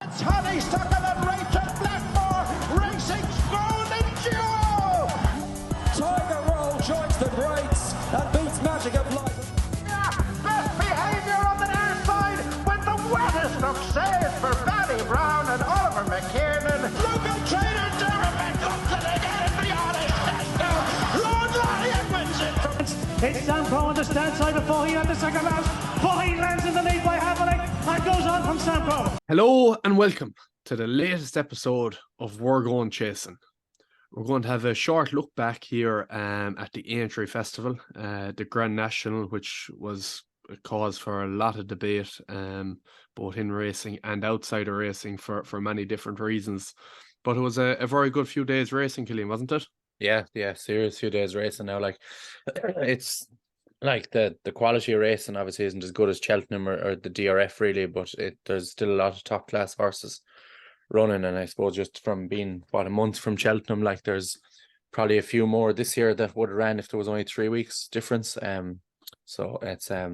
It's Honeysuckle and Rachel Blackmore, Racing's golden duo! Tiger Roll joins the greats and beats Magic of Light. Best behaviour on the near side with the wettest of saves for Barry Brown and Oliver McKiernan. Local trainer Derek comes in again and beyond his test. Lord Lyon wins it from... It's Sampo on the stand side before he had the second round. But he lands in the lead by half a leg and goes on from Sampo. Hello and welcome to the latest episode of We're Going Chasing. We're going to have a short look back here at the Aintree Festival, the Grand National, which was a cause for a lot of debate, both in racing and outside of racing for many different reasons. But it was a very good few days racing, Killian, wasn't it? Yeah, serious few days racing now. Like, it's like the quality of racing obviously isn't as good as Cheltenham or the DRF really, but there's still a lot of top class horses running, and I suppose just from being a month from Cheltenham, like there's probably a few more this year that would have ran if there was only 3 weeks difference. So it's I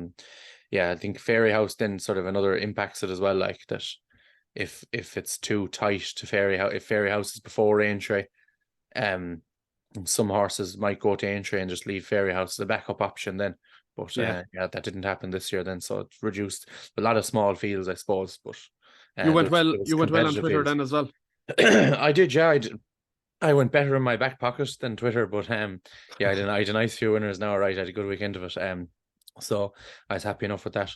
think Fairy House then sort of another impacts it as well, like that if it's too tight to Fairy House, if Fairy House is before Aintree, some horses might go to Aintree and just leave Fairy House as a backup option then. But that didn't happen this year then, so it reduced a lot of small fields, I suppose. But you went well on Twitter fields then as well. I did, yeah. I went better in my back pocket than Twitter, but I had a nice few winners now, right? I had a good weekend of it. So I was happy enough with that.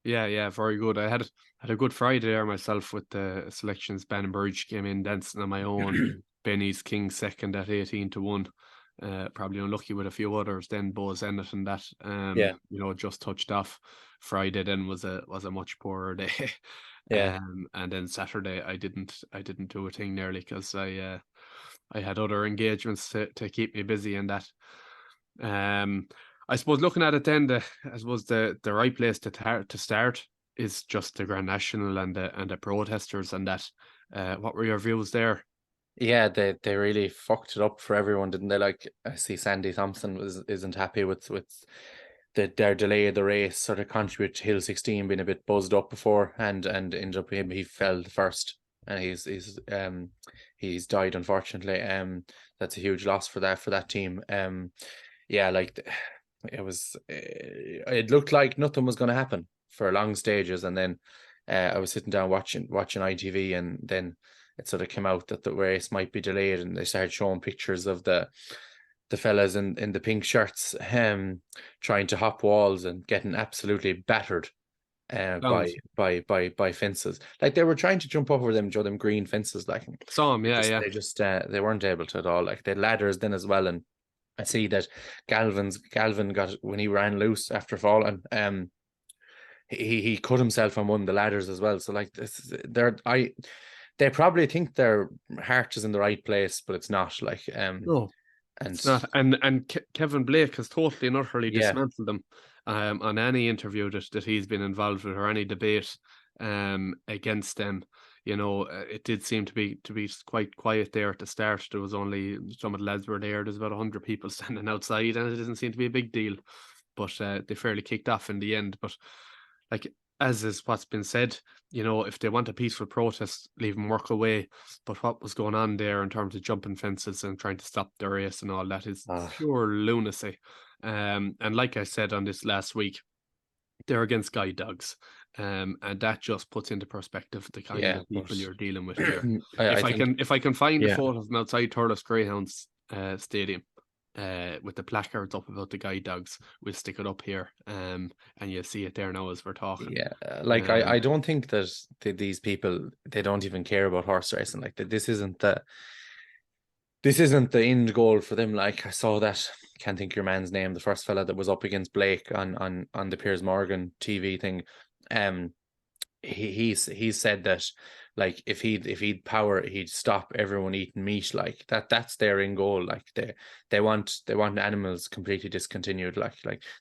Yeah, very good. I had a good Friday there myself with the selections. Banbridge came in dancing on my own. Benny's King second at 18-1. Probably unlucky with a few others. Then Bo Zenit and that. Just touched off. Friday then was a much poorer day. And then Saturday I didn't do a thing nearly because I had other engagements to keep me busy in that. I suppose looking at it then, the right place to start is just the Grand National and the protesters and that. What were your views there? Yeah, they really fucked it up for everyone, didn't they? Like, I see Sandy Thompson isn't happy with their delay of the race, sort of contribute to Hill 16 being a bit buzzed up before and ended up he fell first and he's died unfortunately. That's a huge loss for that team. It looked like nothing was going to happen for long stages, and then I was sitting down watching ITV, and then it sort of came out that the race might be delayed, and they started showing pictures of the fellas in the pink shirts trying to hop walls and getting absolutely battered by fences. Like, they were trying to jump over them green fences, like some they just they weren't able to at all. Like, they had ladders then as well, and I see that Galvin got, when he ran loose after falling, he cut himself on one of the ladders as well. So like they probably think their heart is in the right place, but it's not. Like no, and it's not. And Kevin Blake has totally and utterly dismantled them on any interview that he's been involved with or any debate against them. It did seem to be quite quiet there at the start. There was only some of the lads were there. There's about 100 people standing outside, and it doesn't seem to be a big deal. But they fairly kicked off in the end. But like, as is what's been said, if they want a peaceful protest, leave them work away. But what was going on there in terms of jumping fences and trying to stop the race and all that is pure lunacy. And like I said on this last week, they're against guide dogs. And that just puts into perspective the kind of people you're dealing with here. If I can find the photos from outside Thurles Greyhounds Stadium, with the placards up about the guide dogs, we'll stick it up here, and you'll see it there now as we're talking. I don't think that these people, they don't even care about horse racing. Like, this isn't the end goal for them. Like, I saw that, can't think your man's name, the first fella that was up against Blake on the Piers Morgan TV thing. He said that, like, if he'd power, he'd stop everyone eating meat. Like, that's their end goal. Like, they want animals completely discontinued. Like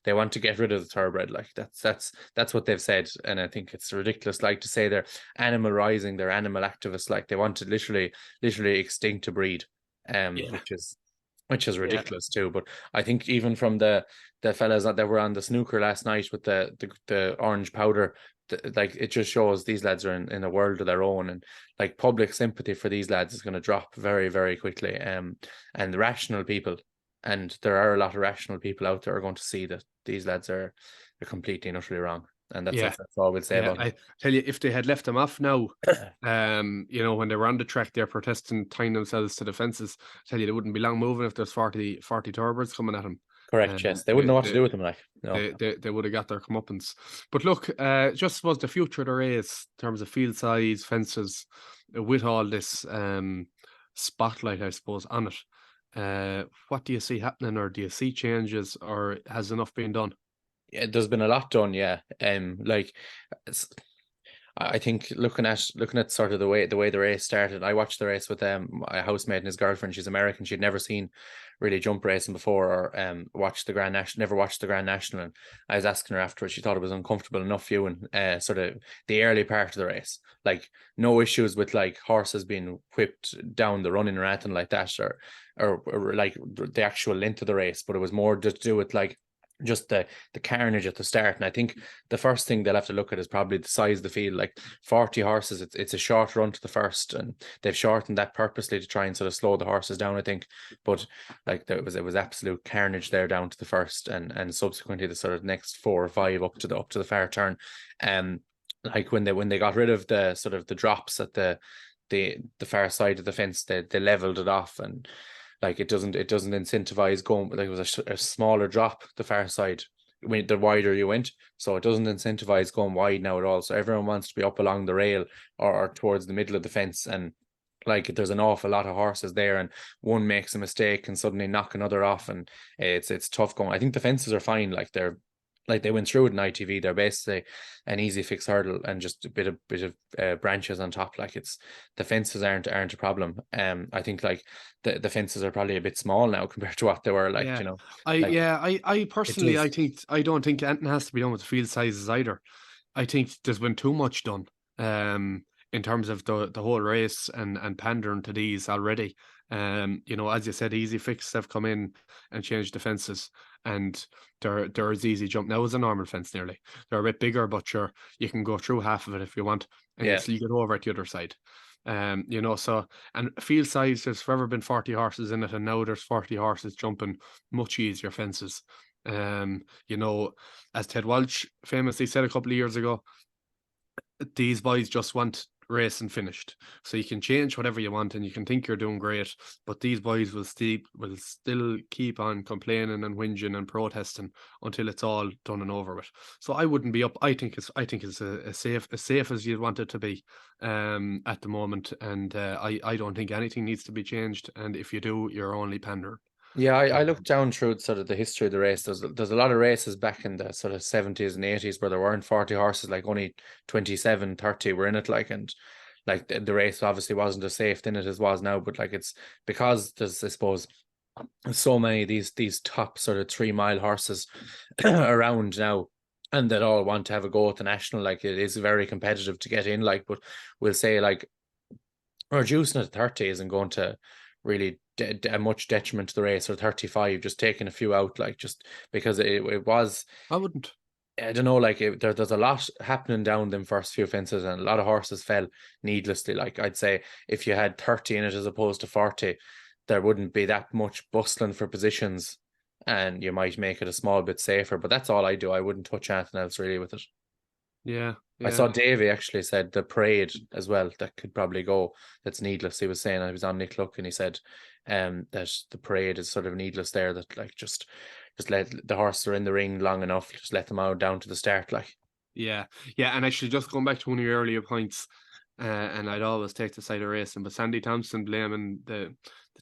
they want to get rid of the thoroughbred. Like, that's what they've said, and I think it's ridiculous. Like, to say they're animal rising, they're animal activists. Like, they want to literally extinct a breed. Which is ridiculous too. But I think even from the fellas that were on the snooker last night with the orange powder like it just shows these lads are in a world of their own, and like public sympathy for these lads is going to drop very, very quickly. And the rational people, and there are a lot of rational people out there, are going to see that these lads are completely and utterly wrong. And that's all we'll say about it. I tell you, if they had left them off now, you know, when they were on the track, they're protesting, tying themselves to the fences. I tell you, they wouldn't be long moving if there's 40 turbars coming at them. Correct, yes. They wouldn't know what to do with them, like. No. They would have got their comeuppance. But look, just suppose the future of the race, in terms of field size, fences, with all this spotlight, I suppose, on it, what do you see happening, or do you see changes, or has enough been done? Yeah, there's been a lot done, yeah. Like, I think looking at sort of the way the race started. I watched the race with my housemate and his girlfriend. She's American. She'd never seen really jump racing before, or watched the Grand National. Never watched the Grand National. And I was asking her afterwards. She thought it was uncomfortable enough viewing sort of the early part of the race. Like, no issues with like horses being whipped down the running or anything like that, or like the actual length of the race. But it was more to do with like just the carnage at the start. And I think the first thing they'll have to look at is probably the size of the field. Like 40 horses, it's a short run to the first, and they've shortened that purposely to try and sort of slow the horses down, I think. But like it was absolute carnage there down to the first, and subsequently the sort of next 4 or 5 up to the far turn. Like when they got rid of the sort of the drops at the far side of the fence, they leveled it off, and like it doesn't incentivize going. Like it was a smaller drop the far side when the wider you went, so it doesn't incentivize going wide now at all. So everyone wants to be up along the rail or towards the middle of the fence, and like there's an awful lot of horses there, and one makes a mistake and suddenly knock another off, and it's tough going. I think the fences are fine. Like they went through it in ITV. They're basically an easy fix hurdle and just a bit of branches on top. Like the fences aren't a problem. I think like the fences are probably a bit small now compared to what they were like. You know, I personally, I don't think anything has to be done with the field sizes either. I think there's been too much done in terms of the whole race and pandering to these already. You know, as you said, easy fixes have come in and changed the fences, and there's easy jump now as a normal fence nearly. They're a bit bigger, but sure, you can go through half of it if you want, and you get over at the other side. You know, so, and field size, there's forever been 40 horses in it, and now there's 40 horses jumping much easier fences. You know, as Ted Walsh famously said a couple of years ago, these boys just want racing finished. So you can change whatever you want and you can think you're doing great, but these boys will still keep on complaining and whinging and protesting until it's all done and over with. So I wouldn't be up. I think it's as safe as you'd want it to be at the moment, and I don't think anything needs to be changed, and if you do, you're only pandering. Yeah, I looked down through sort of the history of the race. There's a lot of races back in the sort of 70s and 80s where there weren't 40 horses, like only 27, 30 were in it, like, and like the race obviously wasn't as safe in it as was now, but like it's because there's, I suppose, so many of these top sort of 3 mile horses around now, and that all want to have a go at the national. Like it is very competitive to get in, like, but we'll say like reducing it to 30 isn't going to really a much detriment to the race, or 35, just taking a few out, like just because it was. I wouldn't. I don't know, like there's a lot happening down them first few fences, and a lot of horses fell needlessly. Like I'd say if you had 30 in it as opposed to 40, there wouldn't be that much bustling for positions, and you might make it a small bit safer. But that's all I do. I wouldn't touch anything else really with it. Yeah. I saw Davy actually said the parade as well that could probably go. That's needless. He was saying, I was on Nick Luck, and he said that the parade is sort of needless there. That like just let the horses are in the ring long enough. Just let them out down to the start. Like yeah. And actually, just going back to one of your earlier points, and I'd always take the side of racing, but Sandy Thompson blaming the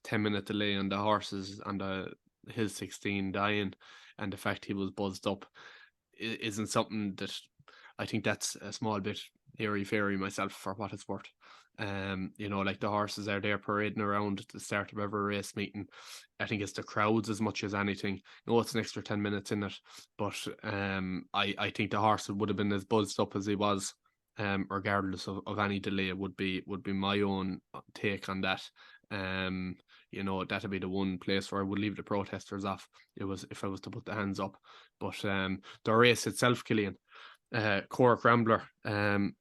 10-minute delay on the horses and the Hill 16 dying, and the fact he was buzzed up isn't something that. I think that's a small bit airy-fairy myself, for what it's worth. You know, like the horses are there parading around at the start of every race meeting. I think it's the crowds as much as anything. No, it's an extra 10 minutes in it, but I think the horse would have been as buzzed up as he was, regardless of any delay. Would be my own take on that. You know, that'd be the one place where I would leave the protesters off. It was if I was to put the hands up. But the race itself, Killian. Cork Rambler.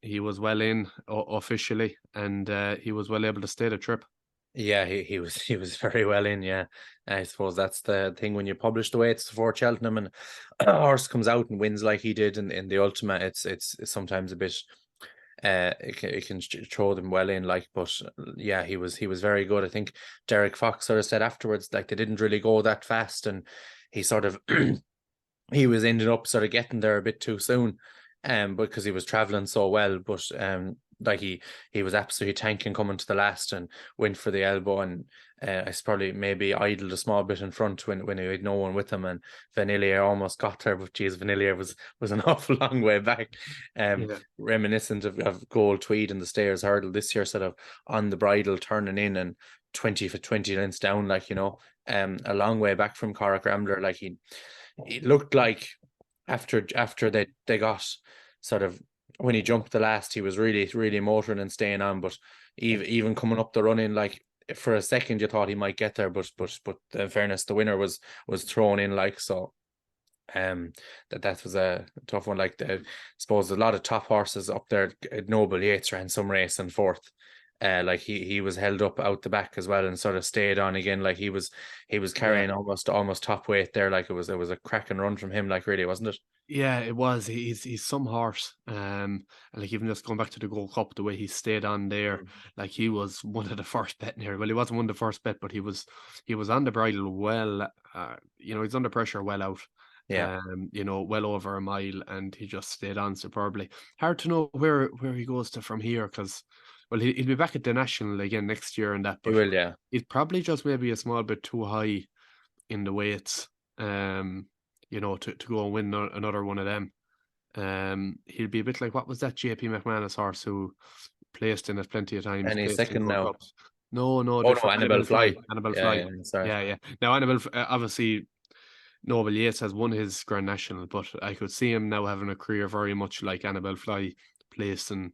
He was well in officially, and he was well able to stay the trip. Yeah, he was very well in. Yeah, I suppose that's the thing when you publish the weights for Cheltenham and a horse comes out and wins like he did in the Ultima. It's sometimes a bit. It can throw them well in, like, but yeah, he was very good. I think Derek Fox sort of said afterwards, like, they didn't really go that fast, and he sort of he was ended up sort of getting there a bit too soon, because he was traveling so well. But like he was absolutely tanking coming to the last and went for the elbow, and I probably maybe idled a small bit in front when he had no one with him, and Vanillier almost got there, but geez, Vanillier was an awful long way back. Reminiscent of Gold Tweed in the Stayers Hurdle this year, sort of on the bridle turning in and 20 lengths down, like, you know, a long way back from Cork Rambler. Like he looked like after they got sort of, when he jumped the last, he was really motoring and staying on, but even coming up the running, like, for a second you thought he might get there, but in fairness, the winner was thrown in, like, so that was a tough one. Like, I suppose a lot of top horses up there. Noble Yates ran some race in fourth. Like he was held up out the back as well and sort of stayed on again. Like he was carrying almost top weight there. Like it was a cracking run from him, like, really, wasn't it? Yeah, it was. He's some horse. And like, even just going back to the Gold Cup, the way he stayed on there, like he was one of the first bet here. Well, he wasn't one of the first bet, but he was on the bridle well. You know, he's under pressure well out. Yeah. You know, well over a mile, and he just stayed on superbly. Hard to know where he goes to from here, because, well, he'll be back at the National again next year and that, but He will, yeah. he's probably just maybe a small bit too high in the weights, you know, to go and win another one of them. He'll be a bit like, what was that JP McManus horse who placed in it plenty of times? And he's second now. Cups. No, Oh no, Annabelle Fly. Annabelle Fly. Yeah. Now Annabelle, obviously, Noble Yates has won his Grand National, but I could see him now having a career very much like Annabelle Fly, placing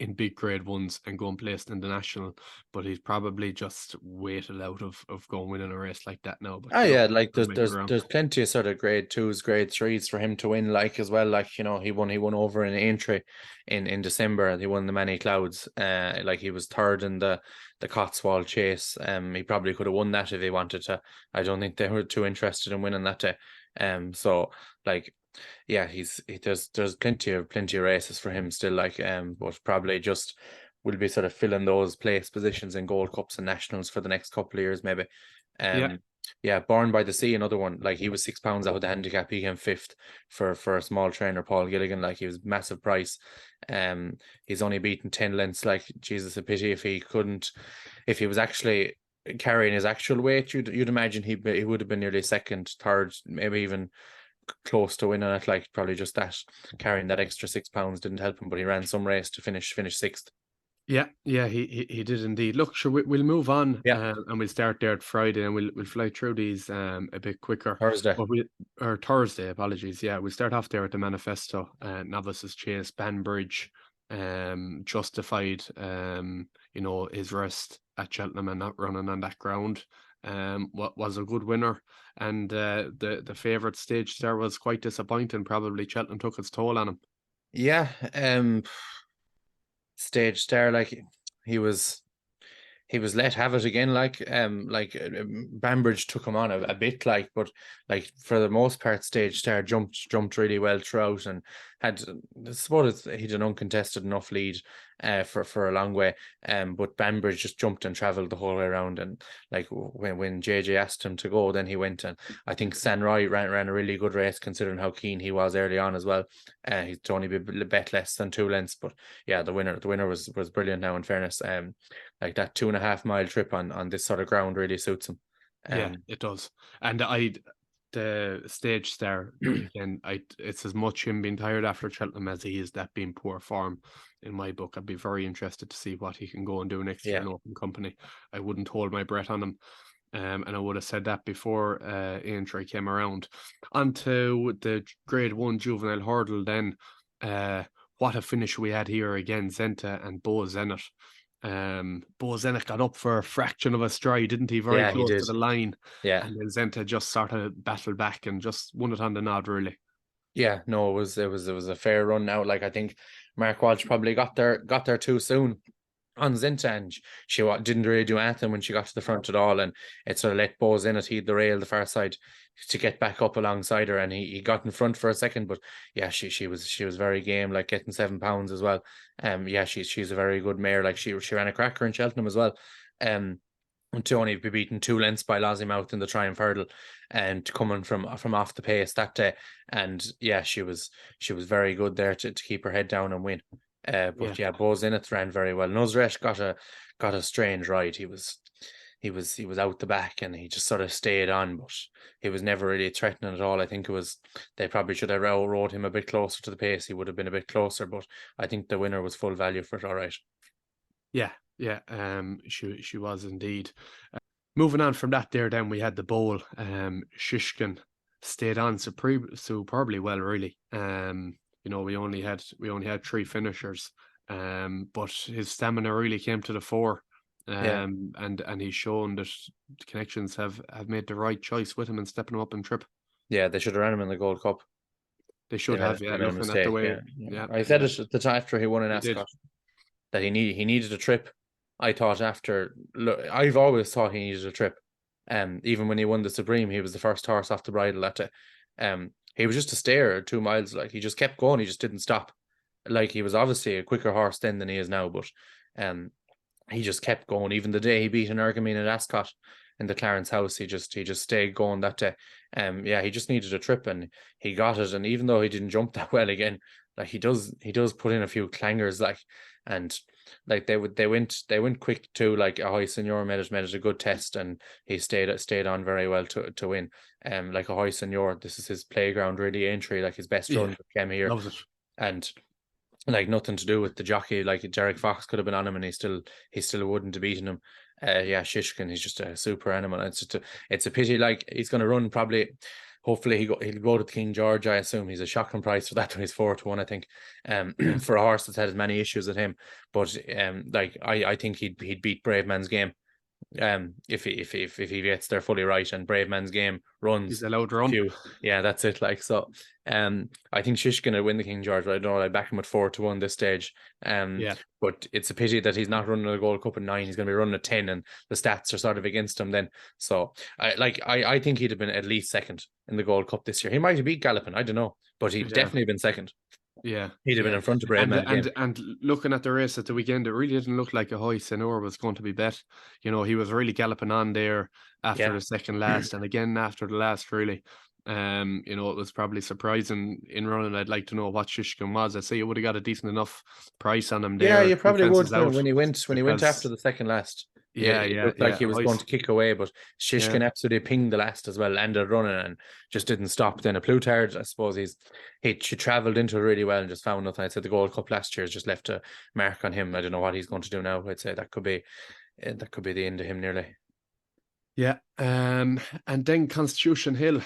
in big grade ones and going placed in the National, but he's probably just waited out of going winning a race like that now. But yeah, like there's plenty of sort of grade 2s, grade 3s for him to win, like, as well. Like, you know, he won over in Aintree in December, and he won the Many Clouds. Like, he was third in the Cotswold Chase. He probably could have won that if he wanted to. I don't think they were too interested in winning that day. So, like, yeah, there's plenty of races for him still, like, but probably just will be sort of filling those place positions in Gold Cups and Nationals for the next couple of years, maybe. Born by the Sea, another one. Like, he was £6 out of the handicap. He came fifth for a small trainer, Paul Gilligan. Like, he was massive price. He's only beaten 10 lengths. Like, Jesus, a pity if he was actually carrying his actual weight. You'd imagine he would have been nearly second, third, maybe even close to winning it. Like, probably just that carrying that extra £6 didn't help him, but he ran some race to finish sixth. Yeah, he did indeed. Look, sure, we'll move on, and we'll start there at Friday, and we'll fly through these a bit quicker. Thursday, apologies. Yeah, we'll start off there at the Manifesto, Novices Chase, Banbridge, justified, you know, his rest at Cheltenham and not running on that ground. What was a good winner, and the favourite Stage Star was quite disappointing. Probably Cheltenham took its toll on him. Yeah, Stage Star, like, he was let have it again, like Banbridge took him on a bit, like, but like, for the most part, Stage Star jumped really well throughout, and had, I suppose, he had an uncontested enough lead for a long way, but Banbridge just jumped and travelled the whole way around, and like, when JJ asked him to go, then he went, and I think San Roy ran a really good race considering how keen he was early on as well. He'd only be bet less than 2 lengths, but yeah, the winner was brilliant now, in fairness. Like, that 2.5 mile trip on this sort of ground really suits him. Yeah, it does. And the Stage Star, again, it's as much him being tired after Cheltenham as he is that being poor form. In my book, I'd be very interested to see what he can go and do next year in open company. I wouldn't hold my breath on him. And I would have said that before Aintree came around. Onto the Grade 1 Juvenile Hurdle then. What a finish we had here again, Zenta and Bo Zenit. Bo Zenit got up for a fraction of a stride, didn't he? Very close to the line. Yeah. And then Zenta just sort of battled back and just won it on the nod, really. Yeah, no, it was a fair run now. Like I think Mark Walsh probably got there too soon on Zenta, and she didn't really do anything when she got to the front at all, and it sort of let Bose in it, he'd the rail the far side to get back up alongside her, and he got in front for a second, but yeah, she was very game, like getting £7 as well. Yeah, she's a very good mare. Like she ran a cracker in Cheltenham as well. To only be beaten 2 lengths by Lossiemouth in the Triumph Hurdle, and coming from off the pace that day, and yeah, she was very good there to keep her head down and win. But yeah, Bose Innes ran very well. Nuzresh got a strange ride. He was out the back, and he just sort of stayed on, but he was never really threatening at all. I think they probably should have rode him a bit closer to the pace. He would have been a bit closer, but I think the winner was full value for it. All right. Yeah. She was indeed. Moving on from that, then we had the bowl. Shishkin stayed on superbly well, really. We only had 3 finishers, but his stamina really came to the fore. And he's shown that the connections have made the right choice with him and stepping him up in trip. Yeah, they should have ran him in the Gold Cup. They should have, looking at the way. Yeah. I said it at the time after he won in Ascot that he needed a trip. I thought I've always thought he needed a trip. Even when he won the Supreme, he was the first horse off the bridle that day. He was just a stayer 2 miles. Like he just kept going. He just didn't stop. Like he was obviously a quicker horse then than he is now, but he just kept going. Even the day he beat an Ergamine at Ascot in the Clarence House, he just stayed going that day. Yeah, he just needed a trip, and he got it. And even though he didn't jump that well again, like he does put in a few clangers, like, and like they went quick too. Like Ahoy Senor made it a good test, and he stayed on very well to win. Like Ahoy Senor, this is his playground really. Aintree, like his best run came here. Loves it. And like nothing to do with the jockey. Like Derek Fox could have been on him, and he still wouldn't have beaten him. Yeah, Shishkin, he's just a super animal. It's a pity. Like he's going to run probably. Hopefully he'll go to the King George. I assume he's a shocking price for that. He's 4-1, I think. For a horse that's had as many issues as him. But like I think he'd beat Brave Man's Game. If he gets there fully right, and Brave Man's Game runs, he's allowed to run. Yeah, that's it. Like so, I think Shishkin will win the King George. But I don't know. I back him at 4-1 this stage. But it's a pity that he's not running a Gold Cup at 9. He's going to be running at 10, and the stats are sort of against him then. So I think he'd have been at least second in the Gold Cup this year. He might have beat Gallopin, I don't know, but he'd definitely been second. Yeah, he'd have been in front of Brave Man. And looking at the race at the weekend, it really didn't look like Ahoy Senor was going to be bet. He was really galloping on there after the second last, and again after the last, really. It was probably surprising in running. I'd like to know what Shishkin was. I say you would have got a decent enough price on him there. Yeah, you probably would when he went after the second last. It looked like he was going to kick away, but Shishkin absolutely pinged the last as well, ended running and just didn't stop. Then a Plutard, I suppose she travelled into it really well and just found nothing. I'd say the Gold Cup last year has just left a mark on him. I don't know what he's going to do now. I'd say that could be the end of him nearly. Yeah, and then Constitution Hill.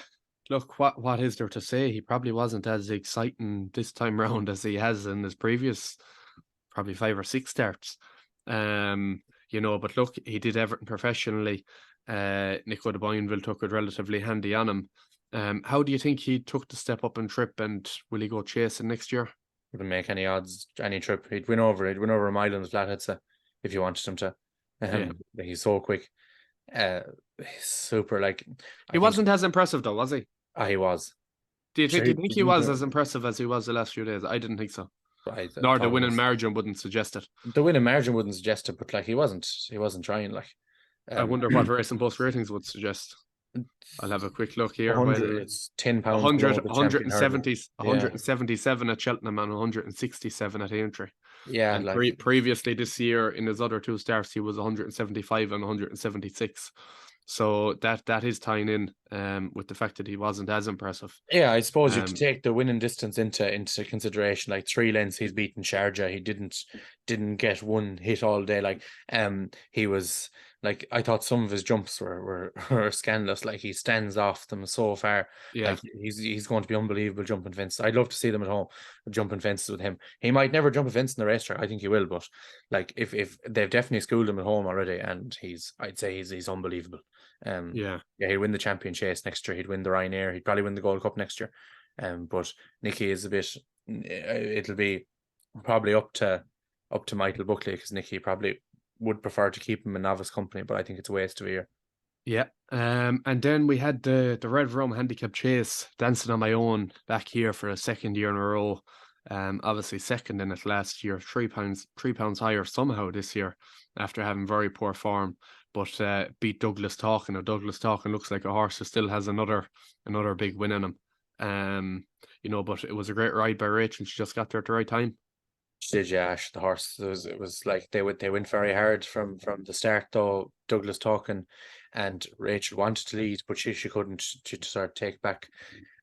Look, what is there to say? He probably wasn't as exciting this time round as he has in his previous probably 5 or 6 starts. But look, he did everything professionally. Nico de Boinville took it relatively handy on him. How do you think he took the step up and trip, and will he go chasing next year? Wouldn't make any odds, any trip. He'd win over a mile on the flat, I'd say, if you wanted him to. He's so quick. He's super, like... He wasn't as impressive though, was he? He was. Do you think he was as impressive as he was the last few days? I didn't think so. Nor the winning margin wouldn't suggest it. The winning margin wouldn't suggest it, but like he wasn't trying. Like I wonder what Racing Post ratings would suggest. I'll have a quick look here. It's £10. 177 at Cheltenham and 167 at Aintree. Yeah, and previously this year in his other 2 starts, he was 175 and 176. So that is tying in with the fact that he wasn't as impressive. Yeah, I suppose you could take the winning distance into consideration. Like 3 lengths, he's beaten Sharjah. He didn't get one hit all day. Like he was like, I thought some of his jumps were scandalous. Like he stands off them so far. Yeah, like he's going to be unbelievable jumping fences. I'd love to see them at home jumping fences with him. He might never jump a fence in the racetrack. I think he will, but like if they've definitely schooled him at home already, and I'd say he's unbelievable. He'd win the Champion Chase next year. He'd win the Ryanair. He'd probably win the Gold Cup next year. But Nicky is a bit. It'll be probably up to Michael Buckley, because Nicky probably would prefer to keep him in novice company, but I think it's a waste of a year. Yeah. And then we had the Red Rum Handicap Chase, dancing on my own back here for a second year in a row. Obviously second in it last year, £3 higher somehow this year after having very poor form, but beat Douglas Talkin. Now Douglas Talkin looks like a horse who still has another big win in him. But it was a great ride by Rachel. She just got there at the right time. She did, yeah. The horse, it was like they went very hard from the start, though. Douglas Talkin and Rachel wanted to lead, but she couldn't. She sort of take back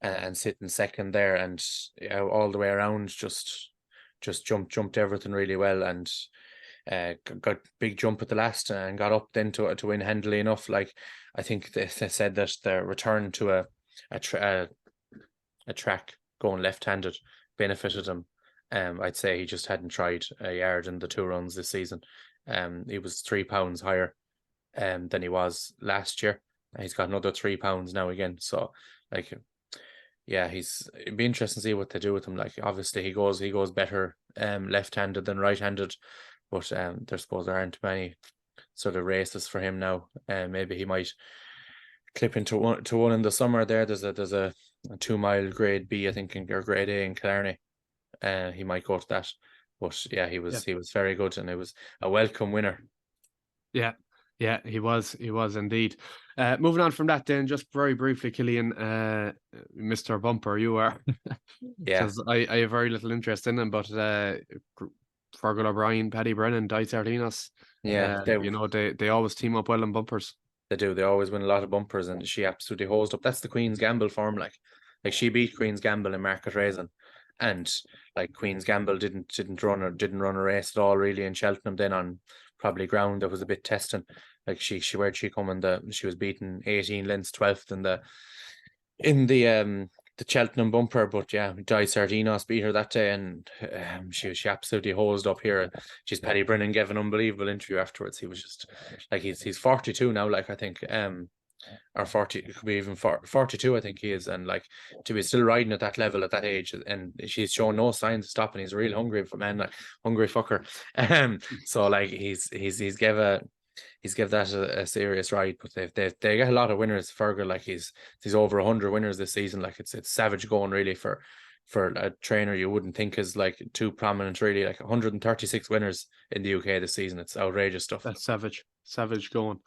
and sit in second there, and all the way around just jumped everything really well, and got big jump at the last and got up then to win handily enough. Like, I think they said that the return to a track going left-handed benefited him. I'd say he just hadn't tried a yard in the 2 runs this season. He was £3 higher than he was last year. He's got another £3 now again. So, like, yeah, it'd be interesting to see what they do with him. Like, obviously he goes better left-handed than right-handed, but there aren't many sort of races for him now. Maybe he might clip into one in the summer. There's a 2 mile grade B, I think, or grade A in Killarney. He might go to that, but yeah, he was very good, and it was a welcome winner. Yeah, he was indeed. Moving on from that, then, just very briefly, Killian, Mr. Bumper, you are. Yeah, because I have very little interest in him, but Fergal O'Brien, Paddy Brennan, Dysart Enos, yeah, they always team up well in bumpers. They do. They always win a lot of bumpers, and she absolutely hosed up. That's the Queen's Gamble form. Like she beat Queen's Gamble in Market Raisin. And like Queen's Gamble didn't run a race at all really in Cheltenham then, on probably ground that was a bit testing. Like where'd she come she was beaten 18 lengths 12th in the Cheltenham bumper, but yeah, Dysart Enos beat her that day, and she absolutely hosed up here. She's Paddy Brennan gave an unbelievable interview afterwards. He was just like, he's 42 now, like, I think or 40, it could be even 42, I think he is, and like, to be still riding at that level at that age, and she's shown no signs of stopping. He's a real hungry man, like hungry fucker. So like he's give that a serious ride, but they get a lot of winners. Fergal, like he's over 100 winners this season. Like it's savage going really for a trainer you wouldn't think is like too prominent really. Like 136 winners in the UK this season. It's outrageous stuff. That's savage going.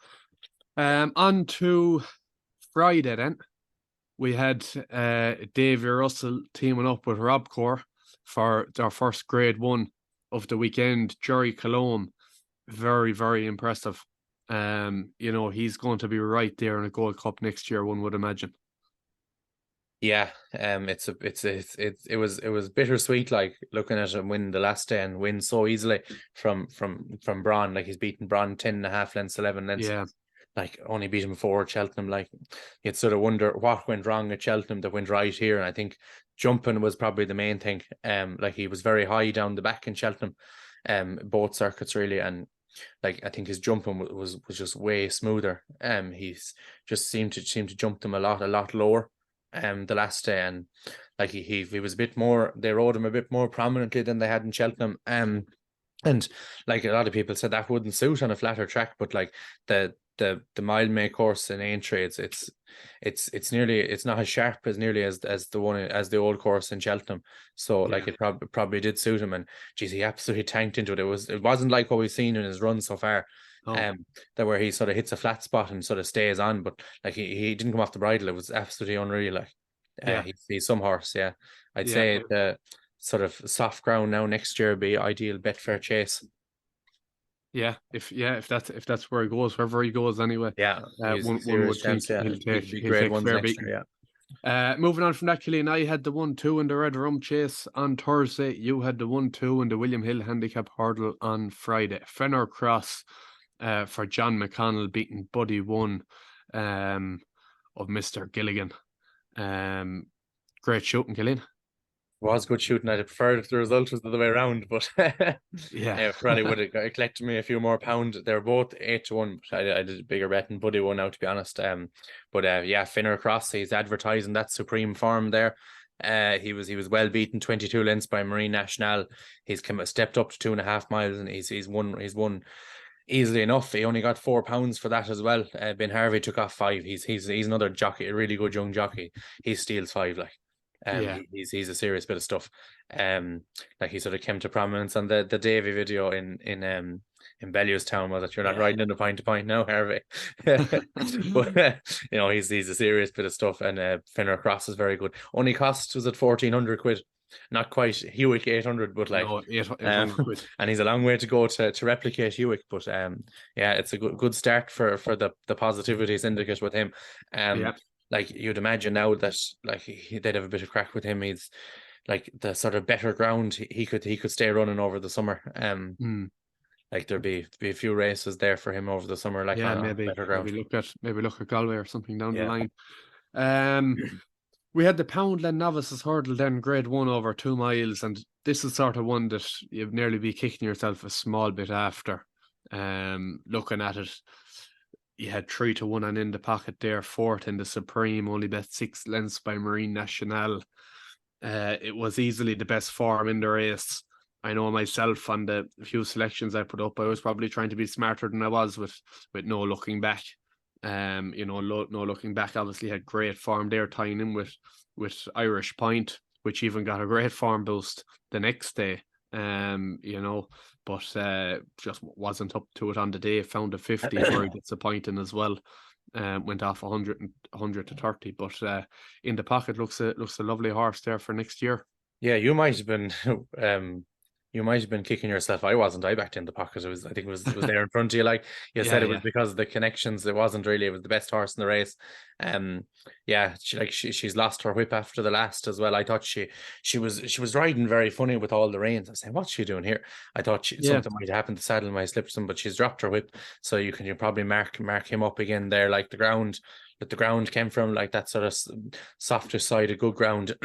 On to Friday then. We had Davy Russell teaming up with Rob Corr for their first grade 1 of the weekend. Gerri Colombe, very, very impressive. He's going to be right there in a Gold Cup next year, one would imagine. Yeah, it was bittersweet, like looking at him win the last day and win so easily from Braun. Like he's beaten Braun 10.5 lengths, 11 lengths. Yeah. Like only beat him 4 at Cheltenham. Like you'd sort of wonder what went wrong at Cheltenham that went right here. And I think jumping was probably the main thing. Like he was very high down the back in Cheltenham, both circuits really, and like I think his jumping was just way smoother. He's just seemed to jump them a lot lower the last day, and like he was a bit more, they rode him a bit more prominently than they had in Cheltenham. And like a lot of people said that wouldn't suit on a flatter track, but like the mile make course in Aintree, it's nearly, it's not as sharp as nearly as the old course in Cheltenham. So like it probably did suit him, and geez, he absolutely tanked into it. It wasn't like what we've seen in his run so far. That where he sort of hits a flat spot and sort of stays on, but like he didn't come off the bridle. It was absolutely unreal. Like he's some horse. Yeah, I'd say the sort of soft ground now next year would be ideal Betfair Chase. Yeah, if that's where he goes, wherever he goes anyway. Yeah, one would think he'll take fair beating. Yeah. Moving on from that, Killian, I had the 1-2 in the Red Rum Chase on Thursday. You had the 1-2 in the William Hill Handicap Hurdle on Friday. Fennors Cross for John McConnell beating Buddy 1 of Mr. Gilligan. Great shooting, Killian. Was good shooting. I'd prefer if the result was the other way around, but probably would have collected me a few more pounds. They were both 8-1, but I did a bigger bet than Buddy 1 now, to be honest. Fennors Cross, he's advertising that supreme form there. He was well beaten, 22 lengths by Marine National. He's stepped up to 2.5 miles, and he's won easily enough. He only got £4 for that as well. Ben Harvey took off 5. He's another jockey, a really good young jockey. He steals 5, like. He's a serious bit of stuff. Like he sort of came to prominence on the Davy video in Bellewstown, was it? You're not riding in the point to point now, Harvey. But he's a serious bit of stuff, and Fennors Cross is very good. Only cost was at 1,400 quid. Not quite Hewick 800, but like no, 800 quid. And he's a long way to go to replicate Hewick. But it's a good start for the positivity syndicate with him. Like you'd imagine now that like they'd have a bit of crack with him. He's like the sort of better ground. He could stay running over the summer. Like there'd be a few races there for him over the summer. Like maybe better ground. Maybe look at Galway or something down the line. We had the Poundland Novices Hurdle then, Grade 1 over 2 miles, and this is sort of one that you'd nearly be kicking yourself a small bit after. Looking at it. You had 3-1 on Inthepocket there, 4th in the Supreme, only bet 6 lengths by Marine National. It was easily the best form in the race. I know myself on the few selections I put up, I was probably trying to be smarter than I was with no looking back. No looking back, obviously had great form there, tying in with Irish Point, which even got a great form boost the next day. But just wasn't up to it on the day. Found a 50, very disappointing as well. Went off 100 to 30, but Inthepocket looks a lovely horse there for next year. Yeah, you might have been you might have been kicking yourself. I wasn't. I backed Inthepocket. I think it was there in front of you. Like you said, it was because of the connections. It wasn't really. It was the best horse in the race. She's lost her whip after the last as well. I thought she was riding very funny with all the reins. I was saying, what's she doing here? I thought something might happen. The saddle might have slipped some, but she's dropped her whip. So you probably mark him up again there, like the ground. That the ground came from, like that sort of softer side of good ground,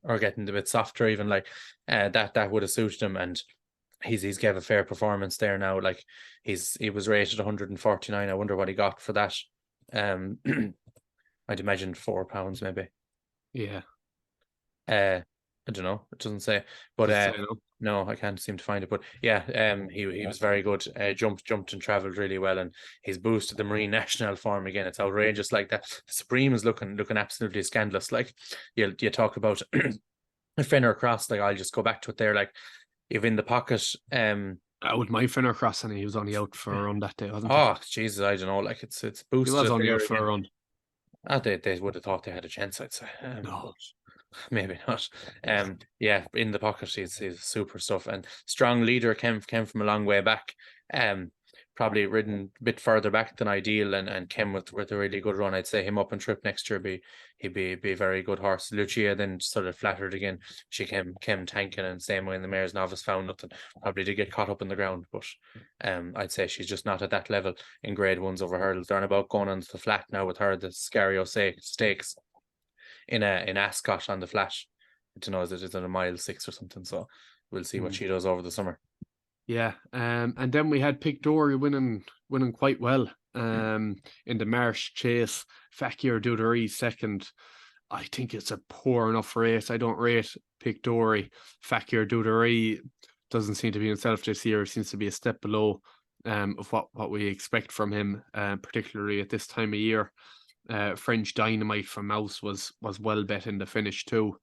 or getting a bit softer even, like that would have suited him, and he's gave a fair performance there now. Like he was rated 149. I wonder what he got for that. I'd imagine £4 maybe. Yeah. I don't know. It doesn't say, but no, I can't seem to find it. But he was very good. Jumped and travelled really well, and he's boosted the Marine National form again. It's outrageous. Like that, the Supreme is looking absolutely scandalous. Like you talk about Fennors Cross. Like I'll just go back to it there. Like you've Inthepocket. With my Fennors Cross, and he was only out for a run that day, wasn't he? Oh Jesus, I don't know. Like it's boosted. He was only out for a run. They would have thought they had a chance, I'd say. No. Maybe not. Inthepocket, he's super stuff, and strong leader came from a long way back. Probably ridden a bit further back than ideal, and came with a really good run. I'd say him up and trip next year he'd be a very good horse. Lucia then sort of flattered again. She came tanking, and same way in the Mayor's Novice found nothing. Probably did get caught up in the ground, but I'd say she's just not at that level in Grade 1s over hurdles. They're on about going on the flat now with her, the Scario Stakes in Ascot on the flat. I don't know, is it a mile 6 or something? So we'll see what she does over the summer. Yeah, and then we had Pictory winning quite well in the Marsh Chase. Sire Du Berlais second. I think it's a poor enough race. I don't rate Pictory. Sire Du Berlais doesn't seem to be himself this year. Seems to be a step below of what we expect from him, particularly at this time of year. French Dynamite from Mouse was well bet in the finish too,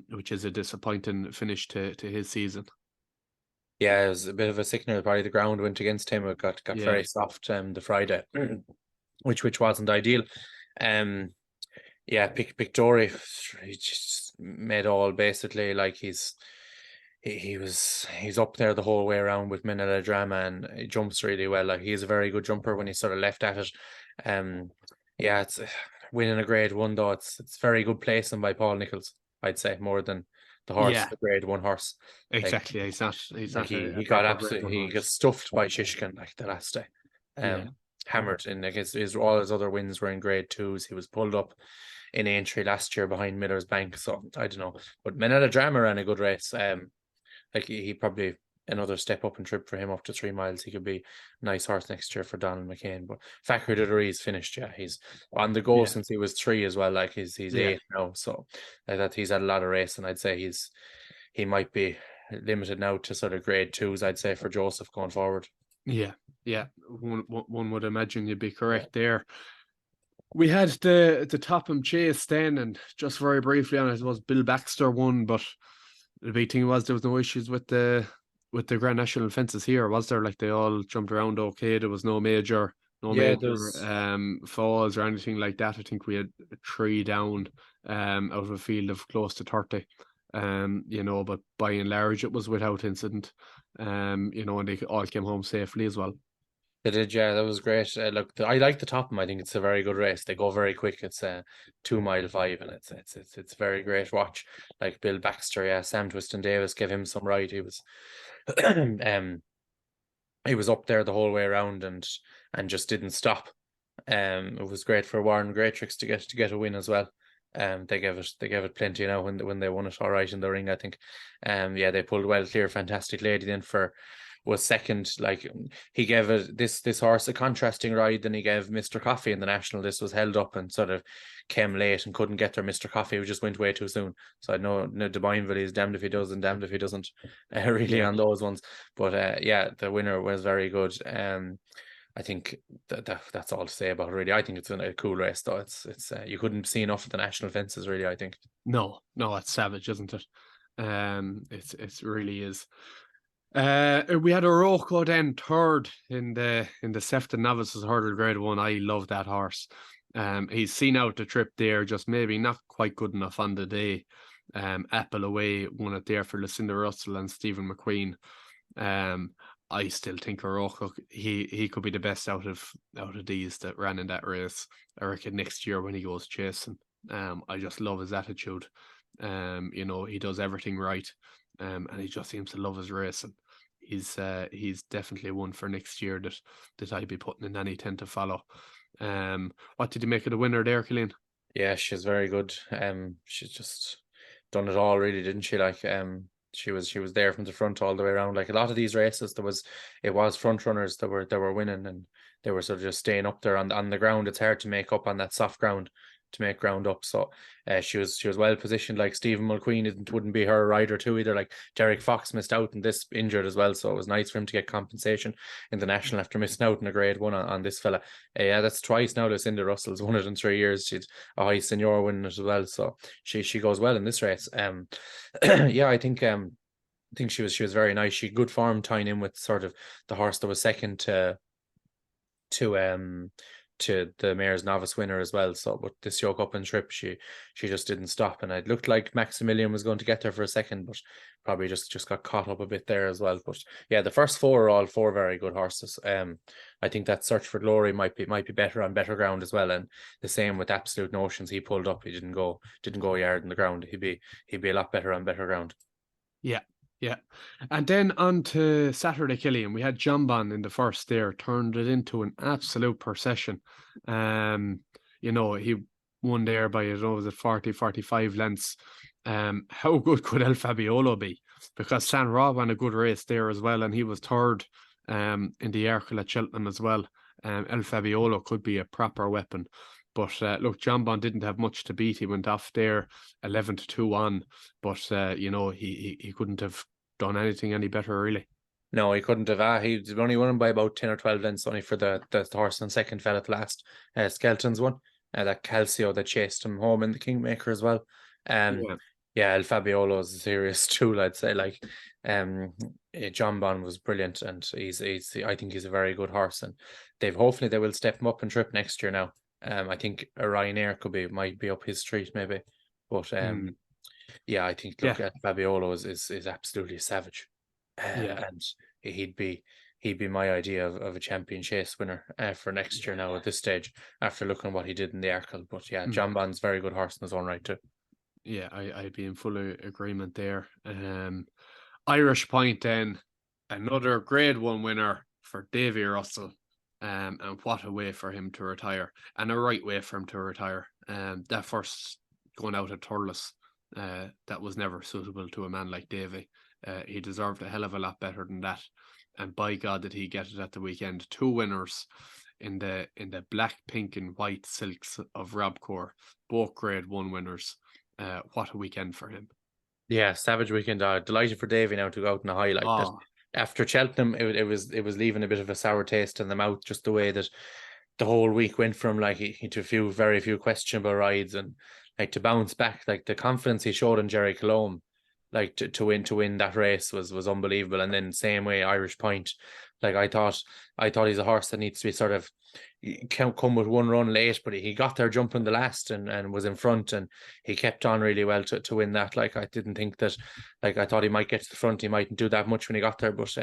which is a disappointing finish to his season. Yeah, it was a bit of a signal. Probably the ground went against him. It got very soft the Friday, which wasn't ideal. Pictory, he just made all basically. Like he's up there the whole way around with Minella Drama, and he jumps really well. Like he's a very good jumper when he's sort of left at it. It's winning a Grade 1 though. It's very good placing by Paul Nicholls, I'd say, more than the horse, the Grade 1 horse. Exactly. Like, he got stuffed by Shishkin like the last day. Hammered in all his other wins were in Grade 2s. He was pulled up in Aintree last year behind Miller's Bank. So I don't know. But Minella Drama ran a good race. He probably another step up and trip for him up to 3 miles. He could be a nice horse next year for Donald McCain. But Factory Dillery's finished, yeah. He's on the go since he was 3 as well. Like he's 8 now. So that he's had a lot of racing. I'd say he might be limited now to sort of grade 2s, I'd say, for Joseph going forward. Yeah. One would imagine you'd be correct there. We had the Topham chase then, and just very briefly on it was Bill Baxter won, but the big thing was there was no issues with the Grand National fences here, was there? Like they all jumped around okay. There was no major falls or anything like that. I think we had 3 down out of a field of close to 30. But by and large it was without incident. And they all came home safely as well. They did, yeah. That was great. Look, I like the Topham. I think it's a very good race. They go very quick. It's a 2 mile 5, and it's very great watch. Like Bill Baxter, yeah. Sam Twiston Davis gave him some ride. He was, he was up there the whole way around and just didn't stop. It was great for Warren Greatrix to get a win as well. They gave it plenty now when they won it all right in the ring, I think. They pulled well clear. Fantastic Lady then was second. Like he gave this horse a contrasting ride than he gave Mr. Coffee in the National. This was held up and sort of came late and couldn't get there. Mr. Coffee just went way too soon. So I know De Boinville is damned if he does and damned if he doesn't, really on those ones. But the winner was very good. I think that's all to say about it, really. I think it's a cool race, though. It's you couldn't see enough of the national fences, really. I think. No, it's savage, isn't it? It really is. We had a Rocco then third in the Sefton Novices Hurdle Grade 1. I love that horse. He's seen out the trip there, just maybe not quite good enough on the day. Apple Away won it there for Lucinda Russell and Stephen McQueen. I still think Rocco, he could be the best out of these that ran in that race. I reckon next year when he goes chasing. I just love his attitude. He does everything right. And he just seems to love his race, and he's definitely one for next year that I'd be putting in any 10 to follow. What did you make of the winner there, Cillian? Yeah, she's very good. She's just done it all, really, didn't she? Like she was there from the front all the way around. Like a lot of these races, it was front runners that were winning, and they were sort of just staying up there on the ground. It's hard to make up on that soft ground, to make ground up. So she was well positioned. Like Stephen Mulqueen wouldn't be her rider too either. Like Derek Fox missed out and this injured as well, so it was nice for him to get compensation in the National after missing out in a grade 1 on this fella. That's twice now Lucinda Russell's won it in 3 years. She's a high senior winning it as well, so she goes well in this race. I think she was very nice. She had good form tying in with sort of the horse that was second to the Mayor's Novice winner as well. So but this yoke up and trip, she just didn't stop, and it looked like Maximilian was going to get there for a second, but probably just got caught up a bit there as well. But yeah, the first 4 are all 4 very good horses. I think that Search for Glory might be better on better ground as well, and the same with Absolute Notions. He pulled up, he didn't go yard in the ground. He'd be a lot better on better ground. Yeah. And then on to Saturday, Cillian. We had Jonbon in the first there, turned it into an absolute procession. He won there by, was it 40, 45 lengths. How good could El Fabiolo be? Because San Ra won a good race there as well, and he was third in the Arkle at Cheltenham as well. El Fabiolo could be a proper weapon. But look, Jonbon didn't have much to beat. He went off there 11-2 on, but he couldn't have done anything any better, really. No, he couldn't have. He only won by about 10 or 12 lengths, only for the horse and second fell at last. Skelton's one, that Calcio that chased him home in the Kingmaker as well. El Fabiolo is a serious tool, I'd say. Like Jonbon was brilliant, and I think he's a very good horse, and hopefully they will step him up and trip next year now. I think a Ryanair might be up his street maybe, but I think Fabiolo is absolutely savage, and he'd be my idea of a champion chase winner for next year now at this stage after looking at what he did in the Arkle. But Jonbon's very good horse in his own right too. Yeah, I'd be in full agreement there. Irish Point then, another grade 1 winner for Davy Russell. And what a way for him to retire, and a right way for him to retire. That first going out at Thurles, that was never suitable to a man like Davy. He deserved a hell of a lot better than that. And by God, did he get it at the weekend. 2 winners in the black, pink and white silks of Robcour, both Grade 1 winners. What a weekend for him. Yeah, savage weekend. Delighted for Davy now to go out in a high like that. After Cheltenham, it was leaving a bit of a sour taste in the mouth, just the way that the whole week went from like to very few questionable rides, and like to bounce back, like the confidence he showed in Gerri Colombe, like to win that race was unbelievable. And then same way Irish Point, like I thought he's a horse that needs to be sort of can't come with one run late, but he got there jumping the last and was in front, and he kept on really well to win that. Like I didn't think that, like I thought he might get to the front, he mightn't do that much when he got there, but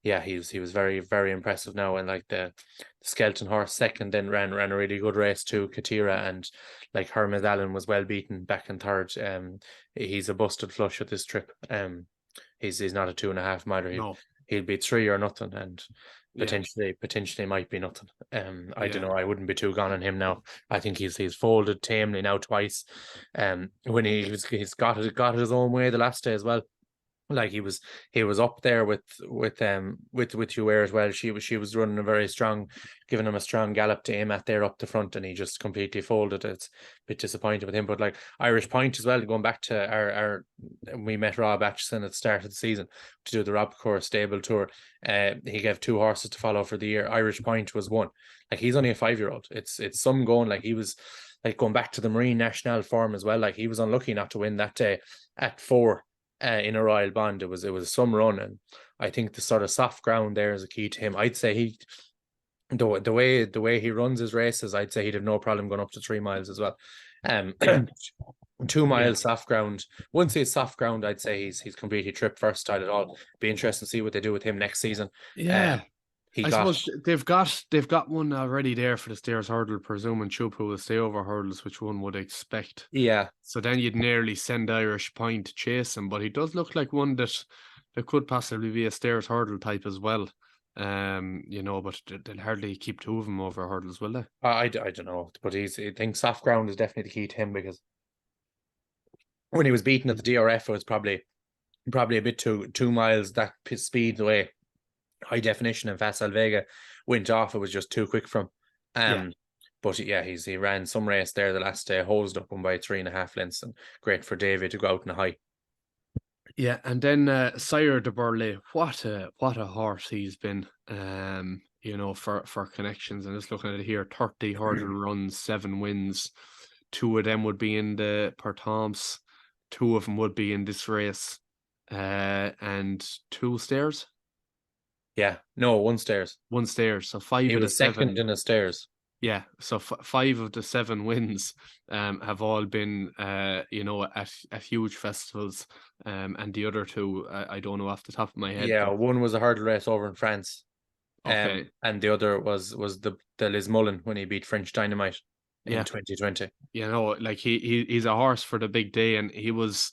yeah, he was very, very impressive now. And like the skeleton horse second then ran a really good race too, Katira, and like Hermes Allen was well beaten back in third. He's a busted flush at this trip. He's not a 2.5 miler. He'll be 3 or nothing, and potentially might be nothing. I don't know. I wouldn't be too gone on him now. I think he's folded tamely now twice. When he's got it his own way the last day as well. Like he was up there with Huer as well. She was running a very strong, giving him a strong gallop to aim at there up the front, and he just completely folded. It's a bit disappointed with him. But like Irish Point as well, going back to our we met Rob Atchison at the start of the season to do the Robcour stable tour. He gave 2 horses to follow for the year. Irish Point was one. Like he's only a 5-year-old. It's some going. Like he was like going back to the Marine National form as well. Like he was unlucky not to win that day at 4. In a Royal Bond, it was some run, and I think the sort of soft ground there is a key to him. I'd say the way he runs his races, I'd say he'd have no problem going up to 3 miles as well. 2 miles soft ground. Once he's soft ground, I'd say he's completely trip versatile at all. Be interesting to see what they do with him next season. Yeah. I suppose they've got one already there for the stairs hurdle, presuming Chupu will stay over hurdles, which one would expect. Yeah. So then you'd nearly send Irish Point to chase him, but he does look like one that could possibly be a stairs hurdle type as well. But they'll hardly keep 2 of them over hurdles, will they? I don't know, but I think soft ground is definitely the key to him, because when he was beaten at the DRF, it was probably a bit 2 miles that speed away. High definition and Fast Vega went off. It was just too quick from him. But yeah, he ran some race there the last day, hosed up him by 3.5 lengths, and great for Davy to go out in a high. Yeah, and then Sire Du Berlais, what a horse he's been. For connections, and just looking at it here, 30 hurdle runs, 7 wins. 2 of them would be in the Pertams, 2 of them would be in this race, and 2 stairs. Yeah, no, 1 stairs. 1 stairs. So 5 he of the was 7. Second in the stairs. Yeah, so 5 of the 7 wins have all been, at huge festivals, and the other 2, I don't know off the top of my head. Yeah, one was a hurdle race over in France. Okay. And the other was the Lismullen when he beat French Dynamite in 2020. Like he's a horse for the big day, and he was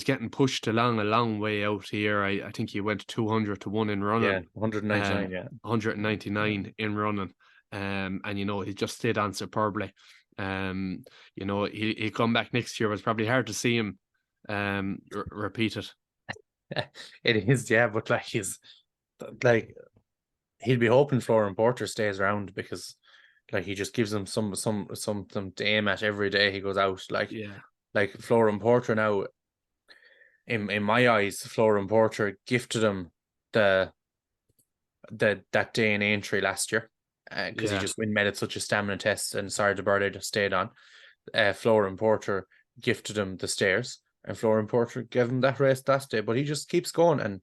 getting pushed along a long way out here. I think he went 200 to 1 in running. Yeah, 199. 199 in running. And he just stayed on superbly. He'll come back next year, but it's probably hard to see him repeat it. It is, yeah, but like he'll be hoping Flora Porter stays around, because like he just gives them something to aim at every day he goes out. Like Flora Porter now, in my eyes, Flora Porter gifted him that day in Aintree last year, because he just made it such a stamina test, and Sire Du Berlais just stayed on. Flora Porter gifted him the stairs, and Flora Porter gave him that race last day, but he just keeps going.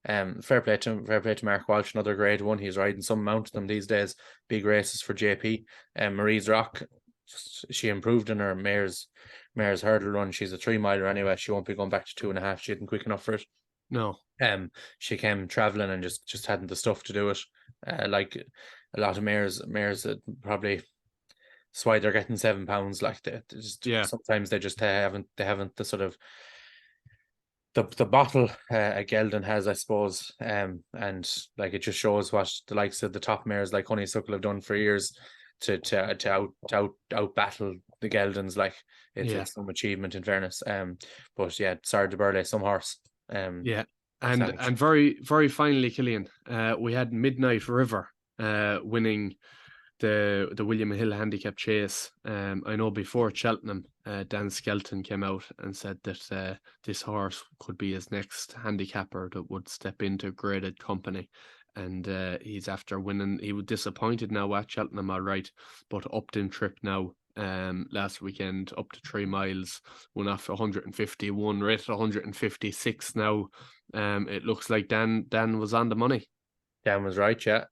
And fair play to Mark Walsh, another Grade 1. He's riding some amount of them these days. Big races for JP. Marie's Rock, she improved in her mare's hurdle run. She's a 3 miler anyway. She won't be going back to 2.5. She isn't quick enough for it. No. She came traveling and just hadn't the stuff to do it. Like a lot of mares probably. That's why they're getting £7. Like sometimes they just haven't the sort of the bottle a Geldon has, I suppose. And like it just shows what the likes of the top mares like Honeysuckle have done for years to out battle the Geldons. Like it's some achievement, in fairness. But yeah, Sire Du Berlais, some horse. Yeah, and very, very finally, Killian, we had Midnight River winning the William Hill Handicap Chase. I know before Cheltenham, Dan Skelton came out and said that this horse could be his next handicapper that would step into graded company. And he's after winning. He was disappointed now at Cheltenham, all right, but upped in trip now. Last weekend up to 3 miles, won off 151, rated 156 now. It looks like Dan was on the money. Dan was right, yeah.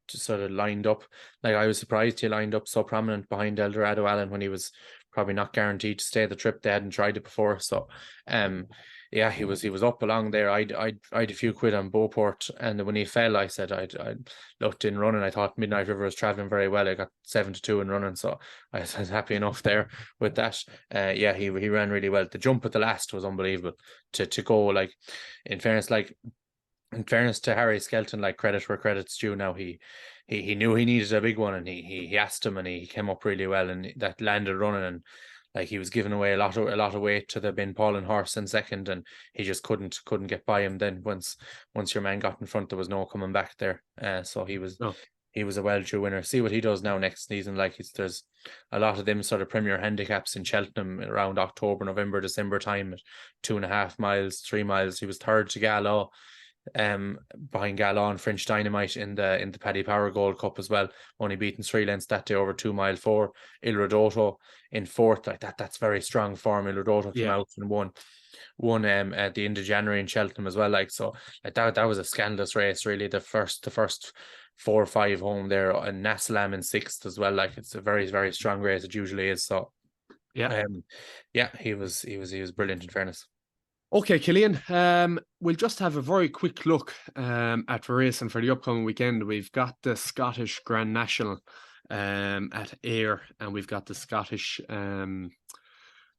Just sort of lined up. Like, I was surprised he lined up so prominent behind Eldorado Allen when he was probably not guaranteed to stay the trip. They hadn't tried it before. So yeah, he was up along there. I'd a few quid on Beauport, and when he fell, I said I looked in running. I thought Midnight River was traveling very well. I got 7-2 in running, so I was happy enough there with that. Yeah, he ran really well. The jump at the last was unbelievable. To go, like, in fairness to Harry Skelton, like, credit where credit's due. Now he knew he needed a big one, and he asked him, and he came up really well, and that landed running, and like, he was giving away a lot of weight to the Ben Paulin horse in second, and he just couldn't get by him. Then once your man got in front, there was no coming back there. So he was a well-due winner. See what he does now next season. Like, there's a lot of them sort of premier handicaps in Cheltenham around October, November, December time at 2.5 miles, 3 miles. He was third to Gallo, behind Gallo and French Dynamite in the Paddy Power Gold Cup as well, only beaten 3 lengths that day over 2 mile 4. Il Rodotto in fourth. Like, that's very strong form. Il Rodotto came out and won at the end of January in Cheltenham as well. Like, so like that was a scandalous race, really. The first 4 or 5 home there, and Nassalam in sixth as well. Like, it's a very, very strong race. It usually is. So yeah, he was brilliant, in fairness. Okay, Killian, we'll just have a very quick look at racing for the upcoming weekend. We've got the Scottish Grand National at Ayr, and we've got the Scottish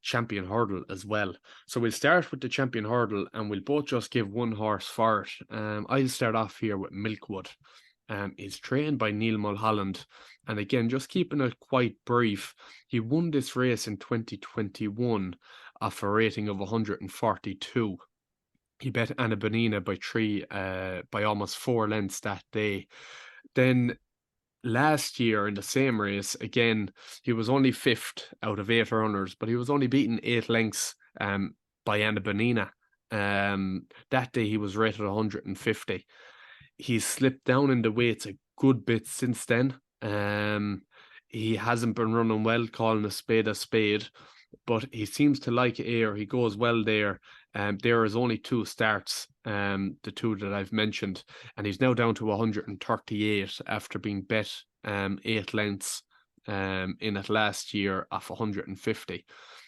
Champion Hurdle as well. So we'll start with the Champion Hurdle, and we'll both just give one horse for it. I'll start off here with Milkwood. He's trained by Neil Mulholland, and again, just keeping it quite brief, he won this race in 2021 off a rating of 142. He bet Anna Bonina by almost 4 lengths that day. Then last year in the same race, again, he was only 5th out of 8 runners, but he was only beaten 8 lengths by Anna Bonina. That day he was rated 150. He's slipped down in the weights a good bit since then. He hasn't been running well, calling a spade, but he seems to like Ayr. He goes well there. There is only 2 starts, the 2 that I've mentioned, and he's now down to 138 after being bet 8 lengths in it last year off 150.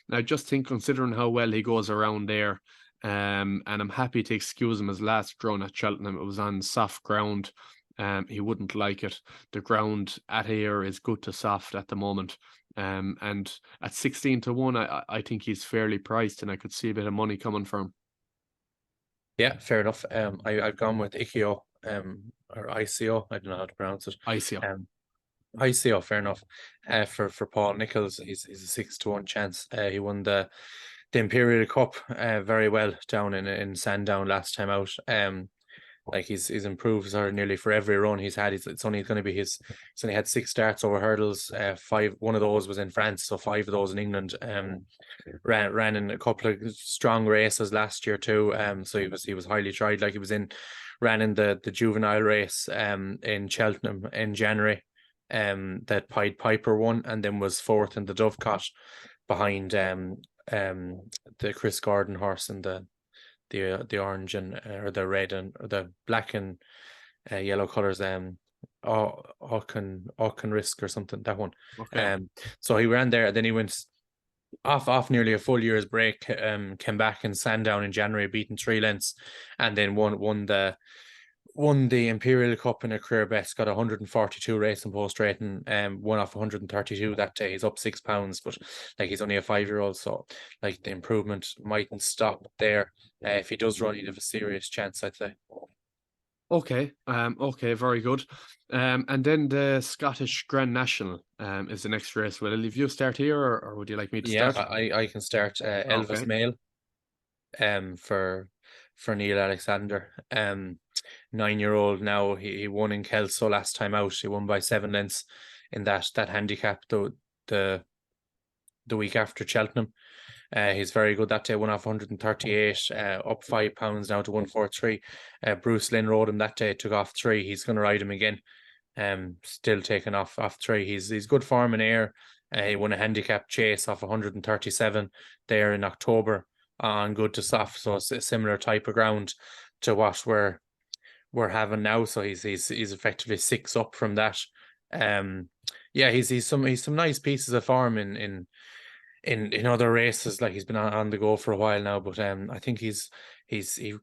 Now, I just think, considering how well he goes around there, and I'm happy to excuse him, his last run at Cheltenham, it was on soft ground. He wouldn't like it. The ground at Ayr is good to soft at the moment. And at 16-1, I think he's fairly priced, and I could see a bit of money coming from him. Yeah, fair enough. I've gone with Ikeo, or ICO. I don't know how to pronounce it. ICO. ICO, fair enough. For Paul Nichols, he's a 6-1 chance. He won the Imperial Cup very well down in Sandown last time out. Like, he's improved sort of nearly for every run he's had. It's only going to be he's only had 6 starts over hurdles. 5, one of those was in France, so 5 of those in England. Ran in a couple of strong races last year too. So he was highly tried. Like, ran in the juvenile race in Cheltenham in January. That Pied Piper won, and then was 4th in the Dovecot behind the Chris Gordon horse and the orange and or the red and or the black and yellow colours. Aucan Risk or something, that one. Okay. So he ran there, then he went off nearly a full year's break. Came back in Sandown in January, beaten 3 lengths, and then won the Imperial Cup in a career best. Got 142 racing post rating. Won off 132 that day. He's up 6 pounds, but like, he's only a 5-year-old, so like, the improvement mightn't stop there. If he does run, he'd have a serious chance, I'd say. Okay. Okay, very good. And then the Scottish Grand National is the next race. Will you start here, or would you like me to start? Yeah, I can start. Elvis Mail. For Neil Alexander. 9-year-old now. He won in Kelso last time out. He won by 7 lengths in that handicap the week after Cheltenham. He's very good that day, won off 138, up £5 now to 143. Bruce Lynn rode him that day, took off 3. He's going to ride him again. Still taking off 3. He's good form in air. He won a handicap chase off 137 there in October on good to soft. So it's a similar type of ground to what we're having now. So he's effectively 6 up from that. He's some nice pieces of form in other races. Like, he's been on the go for a while now, but I think he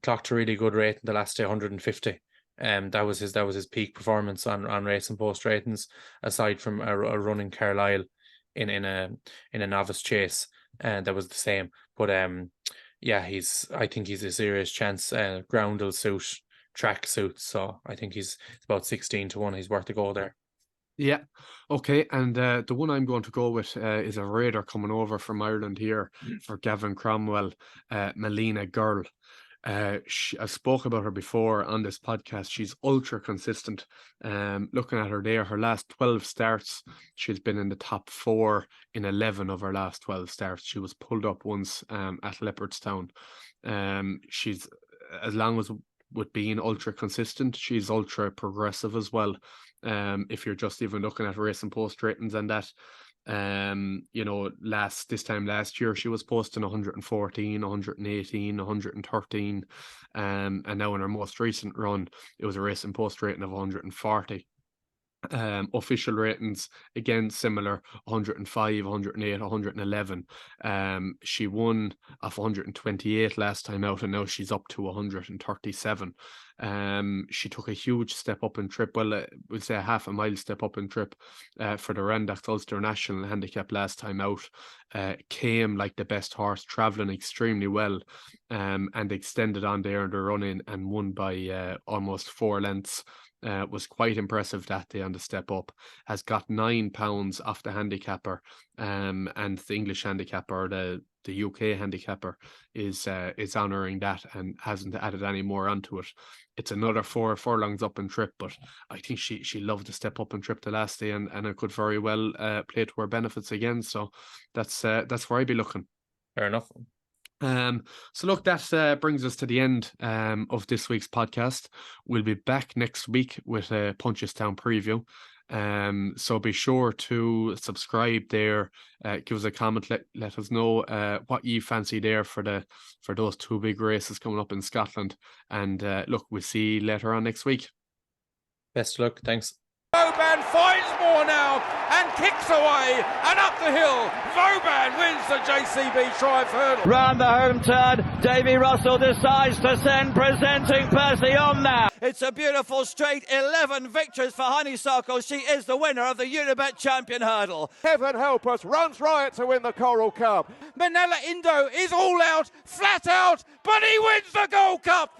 clocked a really good rate in the last day, 150. That was his peak performance on Racing Post ratings, aside from a run in Carlisle in a novice chase, and that was the same. But I think he's a serious chance. Ground will suit, track suits, so I think he's about 16 to 1. He's worth a go there. Yeah, okay, and the one I'm going to go with is a raider coming over from Ireland here for Gavin Cromwell, Melina Girl. I've spoke about her before on this podcast. She's ultra consistent. Looking at her there, her last 12 starts, she's been in the top 4 in 11 of her last 12 starts. She was pulled up once at Leopardstown. She's, as long as with being ultra consistent, she's ultra progressive as well. If you're just even looking at Racing Post ratings and that, this time last year she was posting 114, 118, 113, and now in her most recent run it was a Racing Post rating of 140. Official ratings again similar, 105, 108, 111. She won off 128 last time out, and now she's up to 137. She took a huge step up in trip, we'll say a half a mile step up in trip for the Randox Ulster National Handicap last time out. Came like the best horse, travelling extremely well, and extended on there in the run-in and won by almost 4 lengths. Was quite impressive that day on the step up. Has got £9 off the handicapper, and the English handicapper, the UK handicapper, is honouring that and hasn't added any more onto it. It's another 4 furlongs up in trip, but I think she loved the step up in trip the last day, and it could very well play to her benefits again. So that's where I'd be looking. Fair enough. So look, that brings us to the end of this week's podcast. We'll be back next week with a Punchestown preview. So be sure to subscribe there, give us a comment, let us know what you fancy there for those 2 big races coming up in Scotland. And look, we'll see you later on next week. Best of luck. Thanks. Vauban finds more now and kicks away and up the hill. Vauban wins the JCB Triumph Hurdle. Round the home turn, Davy Russell decides to send Presenting Percy on now. It's a beautiful straight, 11 victories for Honeysuckle. She is the winner of the Unibet Champion Hurdle. Heaven help us, runs riot to win the Coral Cup. Manila Indo is all out, flat out, but he wins the Gold Cup.